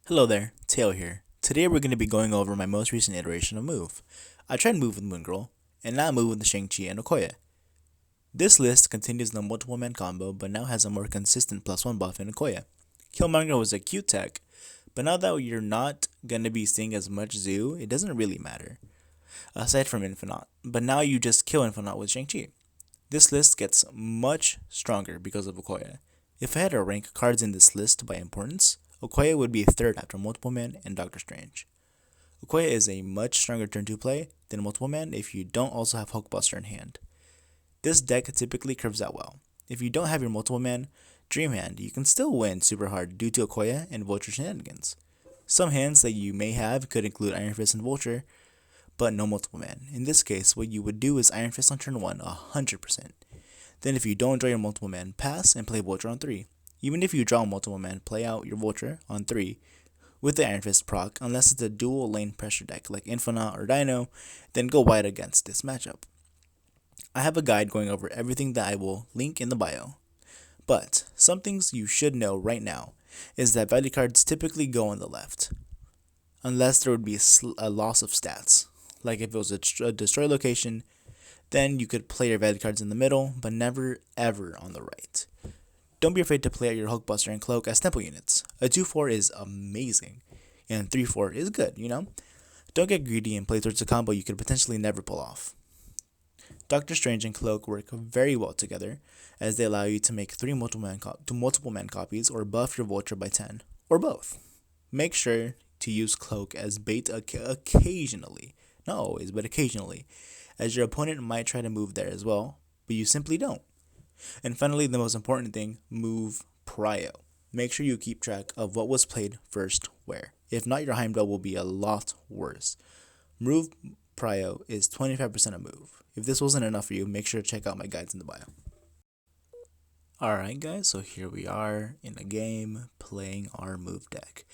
Hello there, Tail here. Today we're going to be going over my most recent iteration of Move. I tried Move with Moon Girl, and now Move with Shang-Chi and Okoye. This list continues the multiple man combo, but now has a more consistent +1 buff in Okoye. Killmonger was a cute tech, but now that you're not going to be seeing as much Zoo, it doesn't really matter, aside from Infinite. But now you just kill Infinite with Shang-Chi. This list gets much stronger because of Okoye. If I had to rank cards in this list by importance, Okoye would be third after Multiple Man and Doctor Strange. Okoye is a much stronger turn 2 play than Multiple Man if you don't also have Hulkbuster in hand. This deck typically curves out well. If you don't have your Multiple Man Dream Hand, you can still win super hard due to Okoye and Vulture shenanigans. Some hands that you may have could include Iron Fist and Vulture, but no Multiple Man. In this case, what you would do is Iron Fist on turn 1 100%. Then if you don't draw your Multiple Man, pass and play Vulture on 3. Even if you draw Multiple Man, play out your Vulture on 3 with the Iron Fist proc, unless it's a dual lane pressure deck like Infinite or Dino, then go wide against this matchup. I have a guide going over everything that I will link in the bio. But some things you should know right now is that value cards typically go on the left, unless there would be a loss of stats. Like if it was a destroy location, then you could play your value cards in the middle, but never ever on the right. Don't be afraid to play out your Hulkbuster and Cloak as tempo units. A 2-4 is amazing, and 3-4 is good. Don't get greedy and play towards a combo you could potentially never pull off. Doctor Strange and Cloak work very well together, as they allow you to make 3 multiple man copies or buff your Vulture by 10, or both. Make sure to use Cloak as bait occasionally, not always, but occasionally, as your opponent might try to move there as well, but you simply don't. And finally, the most important thing, move prio. Make sure you keep track of what was played first where. If not, your Heimdall will be a lot worse. Move prio is 25% of move. If this wasn't enough for you, make sure to check out my guides in the bio. Alright guys, so here we are in a game playing our move deck.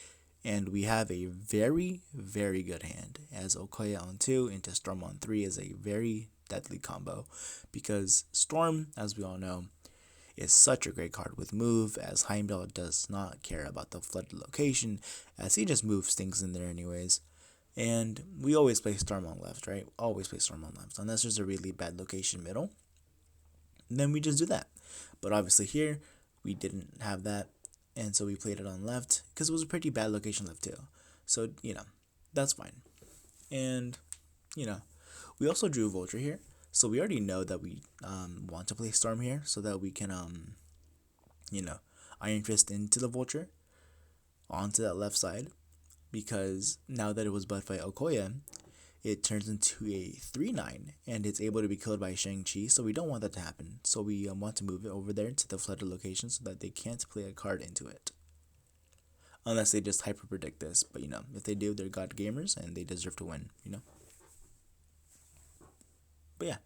And we have a very, very good hand, as Okoye on 2 into Storm on 3 is a very deadly combo, because Storm, as we all know, is such a great card with move, as Heimdall does not care about the flooded location, as he just moves things in there anyways. And we always play Storm on left, right? Always play Storm on left, unless there's a really bad location middle. Then we just do that. But obviously here, we didn't have that, and so we played it on left, because it was a pretty bad location left too. So, that's fine. And, we also drew Vulture here, so we already know that we want to play Storm here, so that we can, Iron Fist into the Vulture, onto that left side, because now that it was buffed by Okoye, it turns into a 3/9, and it's able to be killed by Shang-Chi, so we don't want that to happen. So we want to move it over there to the flooded location so that they can't play a card into it. Unless they just hyper predict this, but if they do, they're god gamers and they deserve to win. But yeah,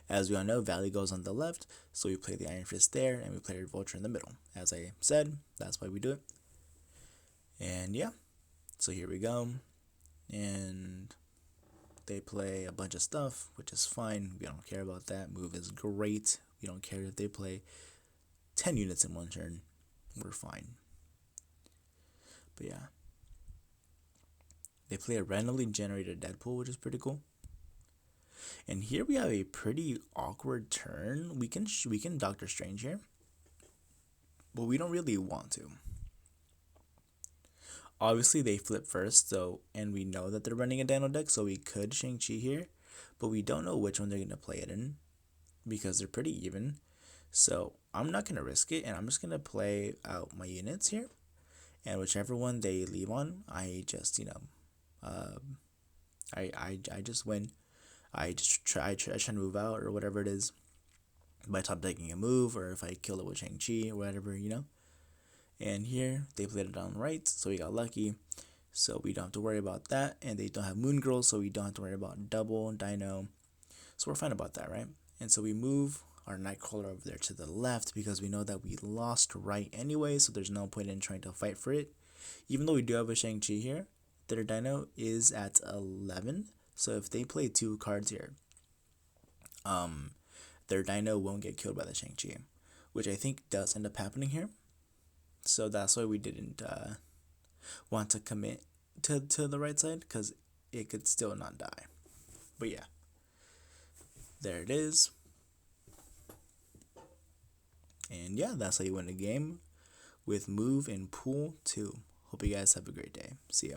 as we all know, Valley goes on the left, so we play the Iron Fist there, and we play our Vulture in the middle. As I said, that's why we do it. And yeah, so here we go, and they play a bunch of stuff, which is fine. We don't care about that. Move is great. We don't care if they play 10 units in one turn. We're fine. But yeah. They play a randomly generated Deadpool, which is pretty cool. And here we have a pretty awkward turn. We can Doctor Strange here, but we don't really want to. Obviously, they flip first, and we know that they're running a Dino deck, so we could Shang-Chi here, but we don't know which one they're going to play it in, because they're pretty even. So I'm not going to risk it, and I'm just going to play out my units here, and whichever one they leave on, I just, I just win. I just try to move out, or whatever it is, by top decking a move, or if I kill it with Shang-Chi, or whatever. And here, they played it on right, so we got lucky. So we don't have to worry about that. And they don't have Moon Girl, so we don't have to worry about double Dino. So we're fine about that, right? And so we move our Nightcrawler over there to the left, because we know that we lost right anyway, so there's no point in trying to fight for it. Even though we do have a Shang-Chi here, their Dino is at 11. So if they play 2 cards here, their Dino won't get killed by the Shang-Chi, which I think does end up happening here. So that's why we didn't want want to commit to the right side, because it could still not die. But yeah, there it is. And yeah, that's how you win the game with move and pool 2. Hope you guys have a great day. See ya.